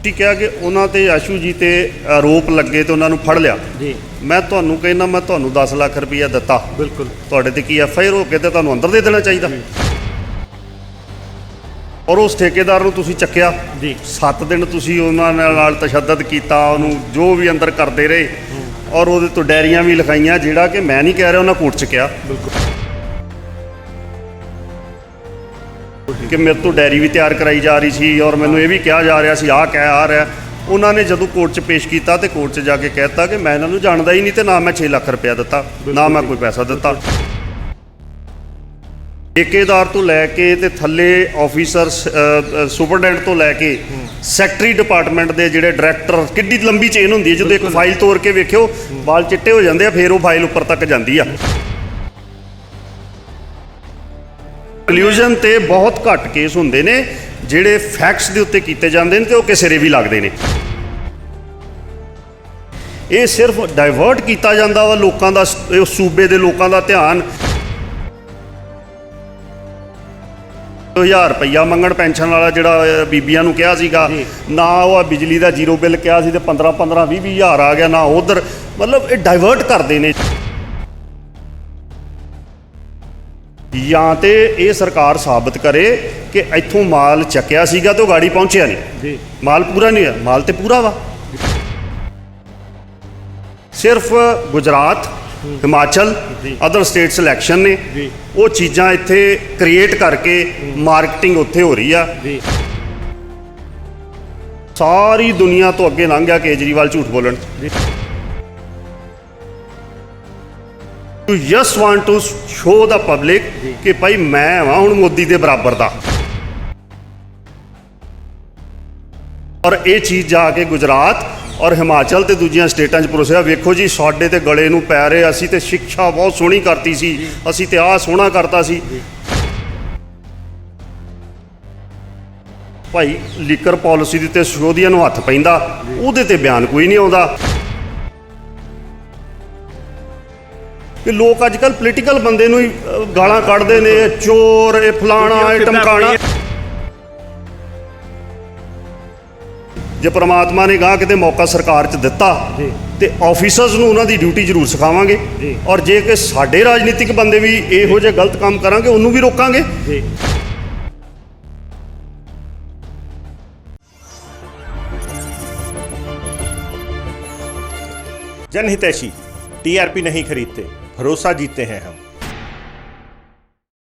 ਤੁਸੀਂ ਕਿਹਾ ਕਿ ਉਹਨਾਂ ਤੇ ਆਸ਼ੂ ਜੀ ਤੇ ਆਰੋਪ ਲੱਗੇ ਤੇ ਉਹਨਾਂ ਨੂੰ ਫੜ ਲਿਆ ਜੀ। ਮੈਂ ਤੁਹਾਨੂੰ ਕਹਿੰਦਾ ਮੈਂ ਤੁਹਾਨੂੰ 10 ਲੱਖ ਰੁਪਈਆ ਦਿੱਤਾ, ਬਿਲਕੁਲ ਤੁਹਾਡੇ ਤੇ ਕੀ ਐਫਆਈਆਰ ਹੋ ਕੇ ਤੇ ਤੁਹਾਨੂੰ ਅੰਦਰ ਦੇ ਦੇਣਾ ਚਾਹੀਦਾ। ਔਰ ਉਸ ਠੇਕੇਦਾਰ ਨੂੰ ਤੁਸੀਂ ਚੱਕਿਆ ਜੀ। 7 ਦਿਨ ਤੁਸੀਂ ਉਹਨਾਂ ਨਾਲ ਤਸ਼ੱਦਦ ਕੀਤਾ, ਉਹਨੂੰ ਜੋ ਵੀ ਅੰਦਰ ਕਰਦੇ ਰਹੇ ਔਰ ਉਹਦੇ ਤੋਂ ਡਾਇਰੀਆਂ ਵੀ ਲਿਖਾਈਆਂ, ਜਿਹੜਾ ਕਿ ਮੈਂ ਨਹੀਂ ਕਹਿ ਰਿਹਾ, ਉਹਨਾਂ ਕੋਰਟ 'ਚ ਕਿਹਾ ਕਿ ਮੇਰੇ ਤੋਂ ਡਾਇਰੀ ਵੀ ਤਿਆਰ ਕਰਾਈ ਜਾ ਰਹੀ ਸੀ ਔਰ ਮੈਨੂੰ ਇਹ ਵੀ ਕਿਹਾ ਜਾ ਰਿਹਾ ਸੀ ਆਹ ਕਹਿ ਆ ਰਿਹਾ। ਉਹਨਾਂ ਨੇ ਜਦੋਂ ਕੋਰਟ 'ਚ ਪੇਸ਼ ਕੀਤਾ ਤੇ ਕੋਰਟ 'ਚ ਜਾ ਕੇ ਕਹਿਤਾ ਕਿ ਮੈਂ ਇਹਨਾਂ ਨੂੰ ਜਾਣਦਾ ਹੀ ਨਹੀਂ ਤੇ ਨਾ ਮੈਂ 6 ਲੱਖ ਰੁਪਇਆ ਦਿੱਤਾ, ਨਾ ਮੈਂ ਕੋਈ ਪੈਸਾ ਦਿੱਤਾ। ਠੇਕੇਦਾਰ ਤੋਂ ਲੈ ਕੇ ਤੇ ਥੱਲੇ ਆਫੀਸਰ ਸੁਪਰਡੈਂਟ ਤੋਂ ਲੈ ਕੇ ਸੈਕਟਰੀ ਡਿਪਾਰਟਮੈਂਟ ਦੇ ਜਿਹੜੇ ਡਾਇਰੈਕਟਰ, ਕਿੱਡੀ ਲੰਬੀ ਚੇਨ ਹੁੰਦੀ ਹੈ। ਜਦੋਂ ਇੱਕ ਫਾਈਲ ਤੋੜ ਕੇ ਵੇਖਿਓ ਵਾਲ ਚਿੱਟੇ ਹੋ ਜਾਂਦੇ ਆ, ਫਿਰ ਉਹ ਫਾਈਲ ਉੱਪਰ ਤੱਕ ਜਾਂਦੀ ਆ। ਕਨਕਲੂਜਨ ਤੇ ਬਹੁਤ ਘੱਟ ਕੇਸ ਹੁੰਦੇ ਨੇ ਜਿਹੜੇ ਫੈਕਟਸ ਦੇ ਉੱਤੇ ਕੀਤੇ ਜਾਂਦੇ ਨੇ ਤੇ ਉਹ ਕਿਸੇ ਰੇ ਵੀ ਲੱਗਦੇ ਨੇ। ਇਹ ਸਿਰਫ ਡਾਇਵਰਟ ਕੀਤਾ ਜਾਂਦਾ ਵਾ ਲੋਕਾਂ ਦਾ, ਸੂਬੇ ਦੇ ਲੋਕਾਂ ਦਾ ਧਿਆਨ। 1000 ਰੁਪਈਆ ਮੰਗਣ ਪੈਨਸ਼ਨ ਵਾਲਾ ਜਿਹੜਾ ਬੀਬੀਆਂ ਨੂੰ ਕਿਹਾ ਸੀਗਾ, ਨਾ ਉਹ ਬਿਜਲੀ ਦਾ ਜ਼ੀਰੋ ਬਿੱਲ ਕਿਹਾ ਸੀ ਤੇ 15 20 ਹਜ਼ਾਰ ਆ ਗਿਆ, ਨਾ ਉਧਰ। ਮਤਲਬ ਇਹ ਡਾਇਵਰਟ ਕਰਦੇ ਨੇ। ਜਾਂ ਤੇ ਇਹ ਸਰਕਾਰ ਸਾਬਤ ਕਰੇ ਕਿ ਇੱਥੋਂ ਮਾਲ ਚੱਕਿਆ ਸੀਗਾ ਤੇ ਉਹ ਗਾੜੀ ਪਹੁੰਚਿਆ ਨਹੀਂ, ਮਾਲ ਪੂਰਾ ਨਹੀਂ ਹੋਇਆ। ਮਾਲ ਤੇ ਪੂਰਾ ਵਾ, ਸਿਰਫ Gujarat, Himachal, other states election ਨੇ, ਉਹ ਚੀਜ਼ਾਂ ਇੱਥੇ ਕ੍ਰੀਏਟ ਕਰਕੇ ਮਾਰਕੀਟਿੰਗ ਉੱਥੇ ਹੋ ਰਹੀ ਆ। ਸਾਰੀ ਦੁਨੀਆ ਤੋਂ ਅੱਗੇ ਲੰਘ ਗਿਆ ਕੇਜਰੀਵਾਲ ਝੂਠ ਬੋਲਣ। You just want to show the public ਕਿ ਭਾਈ ਮੈਂ ਵਾਂ ਹੁਣ ਮੋਦੀ ਦੇ ਬਰਾਬਰ ਦਾ। ਔਰ ਇਹ ਚੀਜ਼ ਜਾ ਕੇ ਗੁਜਰਾਤ ਔਰ ਹਿਮਾਚਲ ਤੇ ਦੂਜੀਆਂ ਸਟੇਟਾਂ 'ਚ ਪਰੋਸਿਆ। ਵੇਖੋ ਜੀ, ਸਾਡੇ ਤੇ ਗਲੇ ਨੂੰ ਪੈ ਰਹੇ, ਅਸੀਂ ਤੇ ਸਿੱਖਿਆ ਬਹੁਤ ਸੋਹਣੀ ਕਰਤੀ ਸੀ, ਅਸੀਂ ਤੇ ਆਹ ਸੋਹਣਾ ਕਰਤਾ ਸੀ। ਭਾਈ ਲੀਕਰ ਪਾਲਿਸੀ ਦੇ ਉੱਤੇ ਸਿਸੋਦੀਆ ਨੂੰ ਹੱਥ ਪੈਂਦਾ, ਉਹਦੇ ਤੇ ਬਿਆਨ ਕੋਈ ਨਹੀਂ ਆਉਂਦਾ। ਕਿ ਲੋਕ ਅੱਜ ਕੱਲ੍ਹ ਪੋਲੀਟੀਕਲ ਬੰਦੇ ਨੂੰ ਹੀ ਗਾਲਾਂ ਕੱਢਦੇ ਨੇ, ਚੋਰ, ਇਹ ਫਲਾਣਾ, ਇਹ ਟਮਕਾਣਾ। ਜੇ ਪ੍ਰਮਾਤਮਾ ਨੇ ਗਾਹ ਕਿਤੇ ਮੌਕਾ ਸਰਕਾਰ 'ਚ ਦਿੱਤਾ ਤੇ ਆਫੀਸਰਸ ਨੂੰ ਉਹਨਾਂ ਦੀ ਡਿਊਟੀ ਜ਼ਰੂਰ ਸਿਖਾਵਾਂਗੇ। ਔਰ ਜੇ ਕਿ ਸਾਡੇ ਰਾਜਨੀਤਿਕ ਬੰਦੇ ਵੀ ਇਹੋ ਜਿਹੇ ਗਲਤ ਕੰਮ ਕਰਾਂਗੇ, ਉਹਨੂੰ ਵੀ ਰੋਕਾਂਗੇ। जनहितैषी टीआरपी नहीं खरीदते, भरोसा जीतते हैं हम।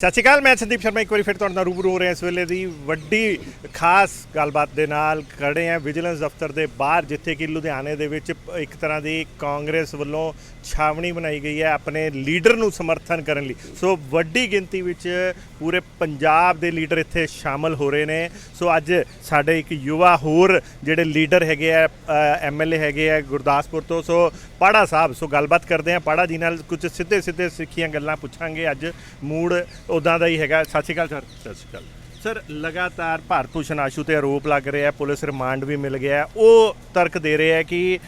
ਸਤਿ ਸ਼੍ਰੀ ਅਕਾਲ, ਮੈਂ ਸੰਦੀਪ ਸ਼ਰਮਾ ਇੱਕ ਵਾਰੀ ਫਿਰ ਤੁਹਾਡੇ ਨਾਲ ਰੂਬਰੂ ਹੋ ਰਿਹਾ। ਇਸ ਵੇਲੇ ਦੀ ਵੱਡੀ ਖਾਸ ਗੱਲਬਾਤ ਦੇ ਨਾਲ ਖੜੇ ਹਾਂ ਵਿਜੀਲੈਂਸ ਦਫ਼ਤਰ ਦੇ ਬਾਹਰ, ਜਿੱਥੇ ਕਿ ਲੁਧਿਆਣੇ ਦੇ ਵਿੱਚ ਇੱਕ ਤਰ੍ਹਾਂ ਦੀ ਕਾਂਗਰਸ ਵੱਲੋਂ ਛਾਵਣੀ ਬਣਾਈ ਗਈ ਹੈ ਆਪਣੇ ਲੀਡਰ ਨੂੰ ਸਮਰਥਨ ਕਰਨ ਲਈ। ਸੋ ਵੱਡੀ ਗਿਣਤੀ ਵਿੱਚ ਪੂਰੇ ਪੰਜਾਬ ਦੇ ਲੀਡਰ ਇੱਥੇ ਸ਼ਾਮਲ ਹੋ ਰਹੇ ਨੇ। ਸੋ ਅੱਜ ਸਾਡੇ ਇੱਕ ਯੁਵਾ ਹੋਰ ਜਿਹੜੇ ਲੀਡਰ ਹੈਗੇ ਆ, MLA ਹੈਗੇ ਆ ਗੁਰਦਾਸਪੁਰ ਤੋਂ, ਸੋ ਪਾੜਾ ਸਾਹਿਬ। ਸੋ ਗੱਲਬਾਤ ਕਰਦੇ ਹਾਂ ਪਾੜਾ ਜੀ ਨਾਲ, ਕੁਝ ਸਿੱਧੇ ਸਿੱਖੀਆਂ ਗੱਲਾਂ ਪੁੱਛਾਂਗੇ। ਅੱਜ ਮੂਡ ਉੱਦਾਂ ਦਾ ਹੀ ਹੈਗਾ। ਸਤਿ ਸ਼੍ਰੀ ਅਕਾਲ ਸਰ। ਸਤਿ ਸ਼੍ਰੀ ਅਕਾਲ ਸਰ। ਲਗਾਤਾਰ ਭਾਰਤ ਭੂਸ਼ਣ ਆਸ਼ੂ ਤੇ ਆਰੋਪ ਲੱਗ ਰਿਹਾ, ਪੁਲਿਸ ਰਿਮਾਂਡ ਵੀ ਮਿਲ ਗਿਆ। ਉਹ ਤਰਕ ਦੇ ਰਹੇ ਹੈ ਕਿ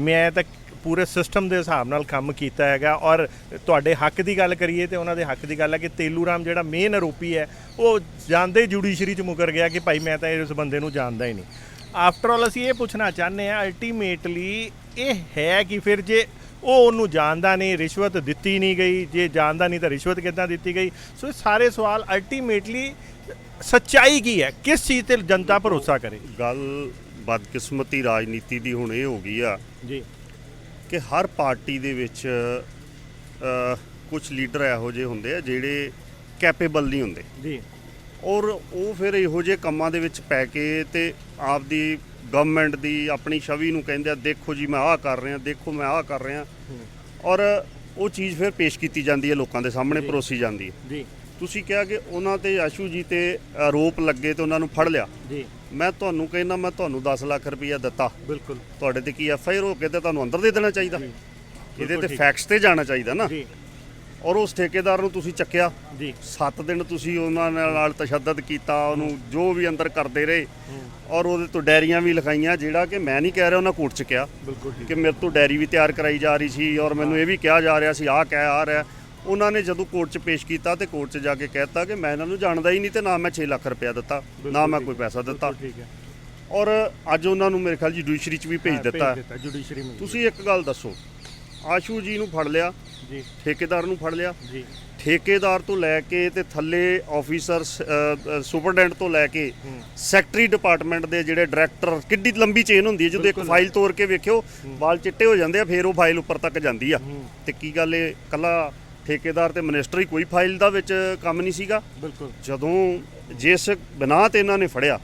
ਮੈਂ ਤਾਂ ਪੂਰੇ ਸਿਸਟਮ ਦੇ ਹਿਸਾਬ ਨਾਲ ਕੰਮ ਕੀਤਾ ਹੈਗਾ। ਔਰ ਤੁਹਾਡੇ ਹੱਕ ਦੀ ਗੱਲ ਕਰੀਏ ਤੇ ਉਹਨਾਂ ਦੇ ਹੱਕ ਦੀ ਗੱਲ ਹੈ ਕਿ ਤੇਲੂ ਰਾਮ ਜਿਹੜਾ ਮੇਨ ਆਰੋਪੀ ਹੈ, ਉਹ ਜਾਂਦੇ ਜੁਡੀਸ਼ਰੀ 'ਚ ਮੁਕਰ ਗਿਆ ਕਿ ਭਾਈ ਮੈਂ ਤਾਂ ਇਸ ਬੰਦੇ ਨੂੰ ਜਾਣਦਾ ਹੀ ਨਹੀਂ। ਆਫਟਰ ਆਲ ਅਸੀਂ ਇਹ ਪੁੱਛਣਾ ਚਾਹੁੰਦੇ ਹਾਂ, ਅਲਟੀਮੇਟਲੀ ਇਹ ਹੈ ਕਿ ਫਿਰ ਜੇ ਉਹ ਉਹਨੂੰ ਜਾਣਦਾ ਨਹੀਂ, ਰਿਸ਼ਵਤ ਦਿੱਤੀ ਨਹੀਂ ਗਈ, ਜੇ ਜਾਣਦਾ ਨਹੀਂ ਤਾਂ ਰਿਸ਼ਵਤ ਕਿੱਦਾਂ ਦਿੱਤੀ ਗਈ? ਸੋ ਇਹ ਸਾਰੇ ਸਵਾਲ ਅਲਟੀਮੇਟਲੀ ਸੱਚਾਈ ਕੀ ਹੈ, ਕਿਸ ਚੀਜ਼ ਤੇ ਜਨਤਾ ਭਰੋਸਾ ਕਰੇ? ਗੱਲ ਬਦਕਿਸਮਤੀ ਰਾਜਨੀਤੀ ਦੀ ਹੁਣ ਇਹ ਹੋ ਗਈ ਆ ਜੀ ਕਿ ਹਰ ਪਾਰਟੀ ਦੇ ਵਿੱਚ ਕੁਝ ਲੀਡਰ ਇਹੋ ਜਿਹੇ ਹੁੰਦੇ ਆ ਜਿਹੜੇ ਕੈਪੇਬਲ ਨਹੀਂ ਹੁੰਦੇ ਜੀ। ਔਰ ਉਹ ਫਿਰ ਇਹੋ ਜਿਹੇ ਕੰਮਾਂ ਦੇ ਵਿੱਚ ਪੈ ਕੇ ਤੇ ਆਪਦੀ ਗਵਰਨਮੈਂਟ ਦੀ ਆਪਣੀ ਛਵੀ ਨੂੰ ਕਹਿੰਦੇ ਆ, ਦੇਖੋ ਜੀ ਮੈਂ ਆਹ ਕਰ ਰਿਹਾ, ਦੇਖੋ ਮੈਂ ਆਹ ਕਰ ਰਿਹਾ। ਔਰ ਉਹ ਚੀਜ਼ ਫਿਰ ਪੇਸ਼ ਕੀਤੀ ਜਾਂਦੀ ਹੈ, ਲੋਕਾਂ ਦੇ ਸਾਹਮਣੇ ਪਰੋਸੀ ਜਾਂਦੀ ਹੈ ਜੀ। ਤੁਸੀਂ ਕਿਹਾ ਕਿ ਉਹਨਾਂ ਤੇ ਆਸ਼ੂ ਜੀ ਤੇ ਆਰੋਪ ਲੱਗੇ ਤੇ ਉਹਨਾਂ ਨੂੰ ਫੜ ਲਿਆ ਜੀ। ਮੈਂ ਤੁਹਾਨੂੰ ਕਹਿੰਦਾ ਮੈਂ ਤੁਹਾਨੂੰ 10 ਲੱਖ ਰੁਪਈਆ ਦਿੱਤਾ, ਬਿਲਕੁਲ। ਤੁਹਾਡੇ ਤੇ ਕੀ ਐਫਆਈਆਰ ਹੋ ਕੇ ਤੇ ਤੁਹਾਨੂੰ ਅੰਦਰ ਦੇ ਦੇਣਾ ਚਾਹੀਦਾ। ਇਹਦੇ ਤੇ ਫੈਕਟਸ ਤੇ ਜਾਣਾ ਚਾਹੀਦਾ ਨਾ। ਔਰ ਉਸ ਠੇਕੇਦਾਰ ਨੂੰ ਤੁਸੀਂ ਚੱਕਿਆ ਜੀ। 7 ਦਿਨ ਤੁਸੀਂ ਉਹਨਾਂ ਨਾਲ ਤਸ਼ੱਦਦ ਕੀਤਾ, ਉਹਨੂੰ ਜੋ ਵੀ ਅੰਦਰ ਕਰਦੇ ਰਹੇ ਔਰ ਉਹਦੇ ਤੋਂ ਡਾਇਰੀਆਂ ਵੀ ਲਿਖਾਈਆਂ, ਜਿਹੜਾ ਕਿ ਮੈਂ ਨਹੀਂ ਕਹਿ ਰਿਹਾ, ਉਹਨਾਂ ਕੋਰਟ 'ਚ ਕਿਹਾ ਕਿ ਮੇਰੇ ਤੋਂ ਡਾਇਰੀ ਵੀ ਤਿਆਰ ਕਰਾਈ ਜਾ ਰਹੀ ਸੀ ਔਰ ਮੈਨੂੰ ਇਹ ਵੀ ਕਿਹਾ ਜਾ ਰਿਹਾ ਸੀ ਆਹ ਕਹਿ ਆ ਰਿਹਾ। ਉਹਨਾਂ ਨੇ ਜਦੋਂ ਕੋਰਟ 'ਚ ਪੇਸ਼ ਕੀਤਾ ਤੇ ਕੋਰਟ 'ਚ ਜਾ ਕੇ ਕਹਿਤਾ ਕਿ ਮੈਂ ਇਹਨਾਂ ਨੂੰ ਜਾਣਦਾ ਹੀ ਨਹੀਂ ਤੇ ਨਾ ਮੈਂ 6 ਲੱਖ ਰੁਪਇਆ ਦਿੱਤਾ, ਨਾ ਮੈਂ ਕੋਈ ਪੈਸਾ ਦਿੱਤਾ। ਔਰ ਅੱਜ ਉਹਨਾਂ ਨੂੰ ਮੇਰੇ ਖਿਆਲ ਜੁਡੀਸ਼ਰੀ 'ਚ ਵੀ ਭੇਜ ਦਿੱਤਾ ਜੁਡੀਸ਼ਰੀ ਨੂੰ। ਤੁਸੀਂ ਇੱਕ ਗੱਲ ਦੱਸੋ, ਆਸ਼ੂ ਜੀ ਨੂੰ ਫੜ ਲਿਆ ਜੀ, ਠੇਕੇਦਾਰ ਨੂੰ ਫੜ ਲਿਆ ਜੀ, ਠੇਕੇਦਾਰ ਤੋਂ ਲੈ ਕੇ ਤੇ ਥੱਲੇ ਆਫੀਸਰ ਸੁਪਰਡੈਂਟ ਤੋਂ ਲੈ ਕੇ ਸੈਕਟਰੀ ਡਿਪਾਰਟਮੈਂਟ ਦੇ ਜਿਹੜੇ ਡਾਇਰੈਕਟਰ, ਕਿੱਡੀ ਲੰਬੀ ਚੇਨ ਹੁੰਦੀ ਹੈ। ਜਦੋਂ ਇੱਕ ਫਾਈਲ ਤੋੜ ਕੇ ਵੇਖਿਓ ਵਾਲ ਚਿੱਟੇ ਹੋ ਜਾਂਦੇ ਆ, ਫਿਰ ਉਹ ਫਾਈਲ ਉੱਪਰ ਤੱਕ ਜਾਂਦੀ ਆ। ਤੇ ਕੀ ਗੱਲ ਇਹ ਕੱਲਾ ਠੇਕੇਦਾਰ ਤੇ ਮਿਨਿਸਟਰ ਹੀ ਕੋਈ ਫਾਈਲ ਦਾ ਵਿੱਚ ਕੰਮ ਨਹੀਂ ਸੀਗਾ। ਬਿਲਕੁਲ। ਜਦੋਂ ਜਿਸ ਬਿਨਾਂ ਤੇ ਇਹਨਾਂ ਨੇ ਫੜਿਆ,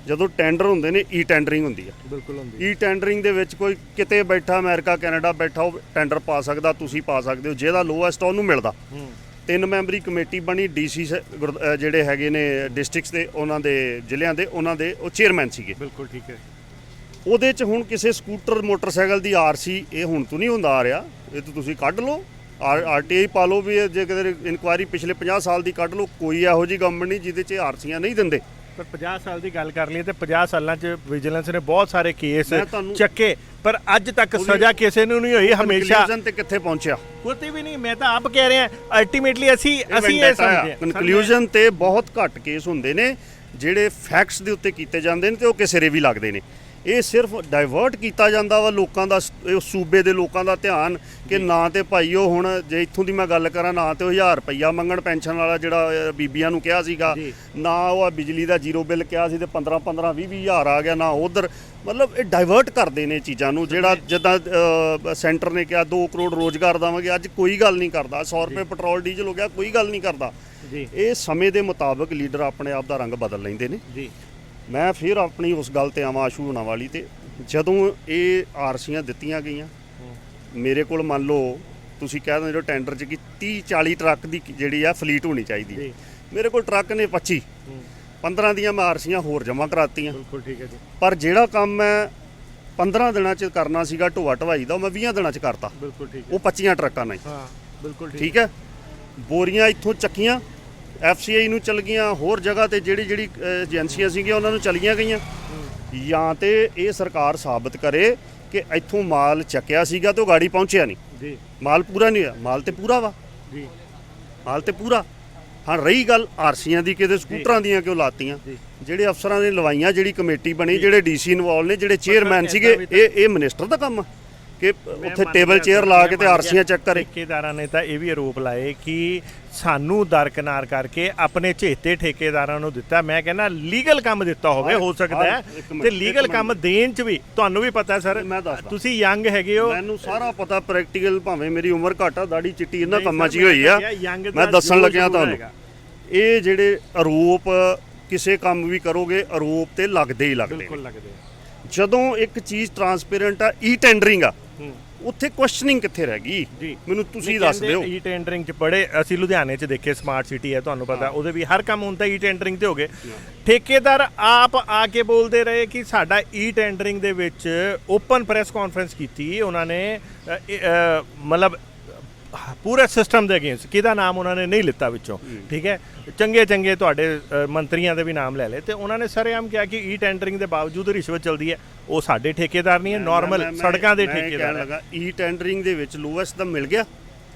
ਜਦੋਂ ਟੈਂਡਰ ਹੁੰਦੇ ਨੇ ਈ ਟੈਂਡਰਿੰਗ ਹੁੰਦੀ ਆ। ਬਿਲਕੁਲ ਹੁੰਦੀ। ਈ ਟੈਂਡਰਿੰਗ ਦੇ ਵਿੱਚ ਕੋਈ ਕਿਤੇ ਬੈਠਾ ਅਮਰੀਕਾ ਕੈਨੇਡਾ ਬੈਠਾ ਉਹ ਟੈਂਡਰ ਪਾ ਸਕਦਾ, ਤੁਸੀਂ ਪਾ ਸਕਦੇ ਹੋ, ਜਿਹਦਾ ਲੋਐਸਟ ਉਹਨੂੰ ਮਿਲਦਾ। 3 ਮੈਂਬਰੀ ਕਮੇਟੀ ਬਣੀ, ਡੀਸੀ ਜਿਹੜੇ ਹੈਗੇ ਨੇ ਡਿਸਟ੍ਰਿਕਟਸ ਦੇ, ਉਹਨਾਂ ਦੇ ਜ਼ਿਲ੍ਹਿਆਂ ਦੇ, ਉਹਨਾਂ ਦੇ ਉਹ ਚੇਅਰਮੈਨ ਸੀਗੇ। ਬਿਲਕੁਲ ਠੀਕ ਹੈ। ਉਹਦੇ 'ਚ ਹੁਣ ਕਿਸੇ ਸਕੂਟਰ ਮੋਟਰਸਾਈਕਲ ਦੀ ਆਰਸੀ ਇਹ ਹੁਣ ਤੋਂ ਨਹੀਂ ਹੁੰਦਾ ਆ ਰਿਹਾ, ਇਹ ਤਾਂ ਤੁਸੀਂ ਕੱਢ ਲਓ, ਆਰਟੀਆਈ ਪਾ ਲਓ ਵੀ ਜੇ ਕਿਤੇ ਇਨਕੁਆਇਰੀ ਪਿਛਲੇ 50 ਸਾਲ ਦੀ ਕੱਢ ਲਓ। ਕੋਈ ਇਹੋ ਜਿਹੀ ਗਵਰਨਮੈਂਟ ਨਹੀਂ ਜਿਹਦੇ 'ਚ ਆਰਸੀਆਂ ਨਹੀਂ ਦਿੰਦੇ। ਪਰ 50 ਸਾਲ ਦੀ ਗੱਲ ਕਰ ਲਈ ਤੇ 50 ਸਾਲਾਂ 'ਚ ਵਿਜੀਲੈਂਸ ਨੇ ਬਹੁਤ ਸਾਰੇ ਕੇਸ ਚੱਕੇ, ਪਰ ਅੱਜ ਤੱਕ ਸਜ਼ਾ ਕਿਸੇ ਨੂੰ ਨਹੀਂ ਹੋਈ। ਹਮੇਸ਼ਾ ਤੇ ਕਿੱਥੇ ਪਹੁੰਚਿਆ ਕੋਈ ਵੀ ਨਹੀਂ। ਮੈਂ ਤਾਂ ਆਪ ਕਹਿ ਰਿਹਾ, ਅਲਟੀਮੇਟਲੀ ਅਸੀਂ ਇਹ ਸਮਝਦੇ ਕਨਕਲੂਜਨ ਤੇ ਬਹੁਤ ਘੱਟ ਕੇਸ ਹੁੰਦੇ ਨੇ ਜਿਹੜੇ ਫੈਕਟਸ ਦੇ ਉੱਤੇ ਕੀਤੇ ਜਾਂਦੇ ਨੇ ਤੇ ਉਹ ਕਿਸੇ ਰੇ ਵੀ ਲੱਗਦੇ ਨੇ। ਇਹ ਸਿਰਫ ਡਾਇਵਰਟ ਕੀਤਾ ਜਾਂਦਾ ਵਾ ਲੋਕਾਂ ਦਾ, ਸੂਬੇ ਦੇ ਲੋਕਾਂ ਦਾ ਧਿਆਨ ਕਿ ਨਾ ਤੇ ਭਾਈ ਉਹ ਹੁਣ ਜੇ ਇੱਥੋਂ ਦੀ ਮੈਂ ਗੱਲ ਕਰਾਂ, ਨਾ ਤੇ ਉਹ 1000 ਰੁਪਈਆ ਮੰਗਣ ਪੈਨਸ਼ਨ ਵਾਲਾ ਜਿਹੜਾ ਬੀਬੀਆਂ ਨੂੰ ਕਿਹਾ ਸੀਗਾ, ਨਾ ਉਹ ਬਿਜਲੀ ਦਾ ਜ਼ੀਰੋ ਬਿੱਲ ਕਿਹਾ ਸੀ ਤੇ 15 20 ਹਜ਼ਾਰ ਆ ਗਿਆ, ਨਾ ਉਧਰ। ਮਤਲਬ ਇਹ ਡਾਇਵਰਟ ਕਰਦੇ ਨੇ ਚੀਜ਼ਾਂ ਨੂੰ। ਜਿਹੜਾ ਜਿੱਦਾਂ ਸੈਂਟਰ ਨੇ ਕਿਹਾ 2 ਕਰੋੜ ਰੋਜ਼ਗਾਰ ਦੇਵਾਂਗੇ, ਅੱਜ ਕੋਈ ਗੱਲ ਨਹੀਂ ਕਰਦਾ। 100 ਰੁਪਏ ਪੈਟਰੋਲ ਡੀਜ਼ਲ ਹੋ ਗਿਆ, ਕੋਈ ਗੱਲ ਨਹੀਂ ਕਰਦਾ। ਇਹ ਸਮੇਂ ਦੇ ਮੁਤਾਬਕ ਲੀਡਰ ਆਪਣੇ ਆਪ ਦਾ ਰੰਗ ਬਦਲ ਲੈਂਦੇ ਨੇ। ਮੈਂ ਫਿਰ ਆਪਣੀ ਉਸ ਗੱਲ ਤੇ ਆਵਾਂ ਆਸ਼ੂ ਹੋਣਾ ਵਾਲੀ ਤੇ, ਜਦੋਂ ਇਹ ਆਰਸੀਆਂ ਦਿੱਤੀਆਂ ਗਈਆਂ, ਮੇਰੇ ਕੋਲ ਮੰਨ ਲਓ ਤੁਸੀਂ ਕਹਿ ਦਿੰਦੇ ਹੋ ਟੈਂਡਰ 'ਚ ਕਿ 30-40 ਟਰੱਕ ਦੀ ਜਿਹੜੀ ਆ ਫਲੀਟ ਹੋਣੀ ਚਾਹੀਦੀ, ਮੇਰੇ ਕੋਲ ਟਰੱਕ ਨੇ 25, 15 ਦੀਆਂ ਮੈਂ ਆਰਸੀਆਂ ਹੋਰ ਜਮ੍ਹਾਂ ਕਰਾਤੀਆਂ। ਬਿਲਕੁਲ ਠੀਕ ਹੈ ਜੀ। ਪਰ ਜਿਹੜਾ ਕੰਮ ਮੈਂ 15 ਦਿਨਾਂ 'ਚ ਕਰਨਾ ਸੀਗਾ ਢੋਆ ਢਵਾਈ ਦਾ, ਉਹ ਮੈਂ 20 ਦਿਨਾਂ 'ਚ ਕਰਤਾ। ਬਿਲਕੁਲ ਠੀਕ। ਉਹ 25 ਟਰੱਕਾਂ ਨਾਲ। ਹਾਂ ਬਿਲਕੁਲ ਠੀਕ ਹੈ। ਬੋਰੀਆਂ ਇੱਥੋਂ ਚੱਕੀਆਂ, FCI ਨੂੰ ਚਲ ਗਈਆਂ, ਹੋਰ ਜਗ੍ਹਾ ਤੇ ਜਿਹੜੀ ਏਜੰਸੀਆਂ ਸੀਗੀਆਂ ਉਹਨਾਂ ਨੂੰ ਚਲੀਆਂ ਗਈਆਂ। ਜਾਂ ਤੇ ਇਹ ਸਰਕਾਰ ਸਾਬਤ ਕਰੇ ਕਿ ਇੱਥੋਂ ਮਾਲ ਚੱਕਿਆ ਸੀਗਾ ਤੇ ਉਹ ਗਾੜੀ ਪਹੁੰਚਿਆ ਨਹੀਂ ਜੀ, ਮਾਲ ਪੂਰਾ ਨਹੀਂ ਹੋਇਆ। ਮਾਲ ਤੇ ਪੂਰਾ ਵਾ ਜੀ, ਮਾਲ ਤੇ ਪੂਰਾ। ਹਾਂ, ਰਹੀ ਗੱਲ ਆਰਸੀਆਂ ਦੀ, ਕਿਤੇ ਸਕੂਟਰਾਂ ਦੀਆਂ ਕਿਉਂ ਲਾਤੀਆਂ? ਜਿਹੜੇ ਅਫਸਰਾਂ ਨੇ ਲਵਾਈਆਂ, ਜਿਹੜੀ ਕਮੇਟੀ ਬਣੀ, ਜਿਹੜੇ ਡੀਸੀ ਇਨਵੋਲਵ ਨੇ, ਜਿਹੜੇ ਚੇਅਰਮੈਨ ਸੀਗੇ, ਇਹ ਮਿਨਿਸਟਰ ਦਾ ਕੰਮ ਆ ਕਿ ਉੱਥੇ ਟੇਬਲ ਚੇਅਰ ਲਾ ਕੇ ਤੇ ਆਰਸੀਆਂ ਚੈੱਕ ਕਰੇ। ਠੇਕੇਦਾਰਾਂ ਨੇ ਤਾਂ ਇਹ ਵੀ ਆਰੋਪ ਲਾਏ ਕਿ ਸਾਨੂੰ ਦਰਕਨਾਰ ਕਰਕੇ ਆਪਣੇ ਝੇਤੇ ਠੇਕੇਦਾਰਾਂ ਨੂੰ ਦਿੱਤਾ। ਮੈਂ ਕਹਿੰਦਾ ਲੀਗਲ ਕੰਮ ਦਿੱਤਾ ਹੋਵੇ, ਹੋ ਸਕਦਾ ਹੈ, ਤੇ ਲੀਗਲ ਕੰਮ ਦੇਣ 'ਚ ਵੀ ਤੁਹਾਨੂੰ ਵੀ ਪਤਾ ਸਰ, ਤੁਸੀਂ ਯੰਗ ਹੈਗੇ ਹੋ, ਮੈਨੂੰ ਸਾਰਾ ਪਤਾ। ਪ੍ਰੈਕਟੀਕਲ ਭਾਵੇਂ ਮੇਰੀ ਉਮਰ ਘੱਟ ਆ, ਦਾੜੀ ਚਿੱਟੀ ਇਹਨਾਂ ਕੰਮਾਂ 'ਚ ਹੀ ਹੋਈ ਆ। ਮੈਂ ਦੱਸਣ ਲੱਗਿਆ ਤੁਹਾਨੂੰ, ਇਹ ਜਿਹੜੇ ਆਰੋਪ ਕਿਸੇ ਕੰਮ ਵੀ ਕਰੋਗੇ, ਆਰੋਪ ਤੇ ਲੱਗਦੇ ਹੀ ਲੱਗਦੇ। ਜਦੋਂ ਇੱਕ ਚੀਜ਼ ਟਰਾਂਸਪੇਰੈਂਟ ਆ, ਈ ਟੈਂਡਰਿੰਗ ਆ, ਉੱਥੇ ਕੁਐਸਚਨਿੰਗ ਕਿੱਥੇ ਰਹਿ ਗਈ? ਮੈਨੂੰ ਤੁਸੀਂ ਦੱਸ ਦਿਓ। ਈ ਟੈਂਡਰਿੰਗ 'ਚ ਬੜੇ ਅਸੀਂ ਲੁਧਿਆਣੇ 'ਚ ਦੇਖੇ, ਸਮਾਰਟ ਸਿਟੀ ਹੈ ਤੁਹਾਨੂੰ ਪਤਾ, ਉਹਦੇ ਵੀ ਹਰ ਕੰਮ ਹੁੰਦਾ ਈ ਟੈਂਡਰਿੰਗ ਤੇ ਹੋ ਗਏ। ਠੇਕੇਦਾਰ ਆਪ ਆ ਕੇ ਬੋਲਦੇ ਰਹੇ ਕਿ ਸਾਡਾ ਈ ਟੈਂਡਰਿੰਗ ਦੇ ਵਿੱਚ ਓਪਨ ਪ੍ਰੈਸ ਕਾਨਫਰੰਸ ਕੀਤੀ ਉਹਨਾਂ ਨੇ, ਮਤਲਬ ਪੂਰੇ ਸਿਸਟਮ ਦੇ ਅਗੇਂਸਟ, ਕਿਹਦਾ ਨਾਮ ਉਹਨਾਂ ਨੇ ਨਹੀਂ ਲਿੱਤਾ ਵਿੱਚੋਂ। ਠੀਕ ਹੈ, ਚੰਗੇ ਤੁਹਾਡੇ ਮੰਤਰੀਆਂ ਦੇ ਵੀ ਨਾਮ ਲੈ ਲਏ, ਤੇ ਉਹਨਾਂ ਨੇ ਸਰੇਆਮ ਕਿਹਾ ਕਿ ਈ ਟੈਂਡਰਿੰਗ ਦੇ ਬਾਵਜੂਦ ਰਿਸ਼ਵਤ ਚੱਲਦੀ ਹੈ। ਉਹ ਸਾਡੇ ਠੇਕੇਦਾਰ ਨਹੀਂ ਹੈ, ਨਾਰਮਲ ਸੜਕਾਂ ਦੇ ਠੇਕੇਦਾਰ ਹੈ। ਈ ਟੈਂਡਰਿੰਗ ਦੇ ਵਿੱਚ ਲੋਐਸਟ ਦਾ ਮਿਲ ਗਿਆ,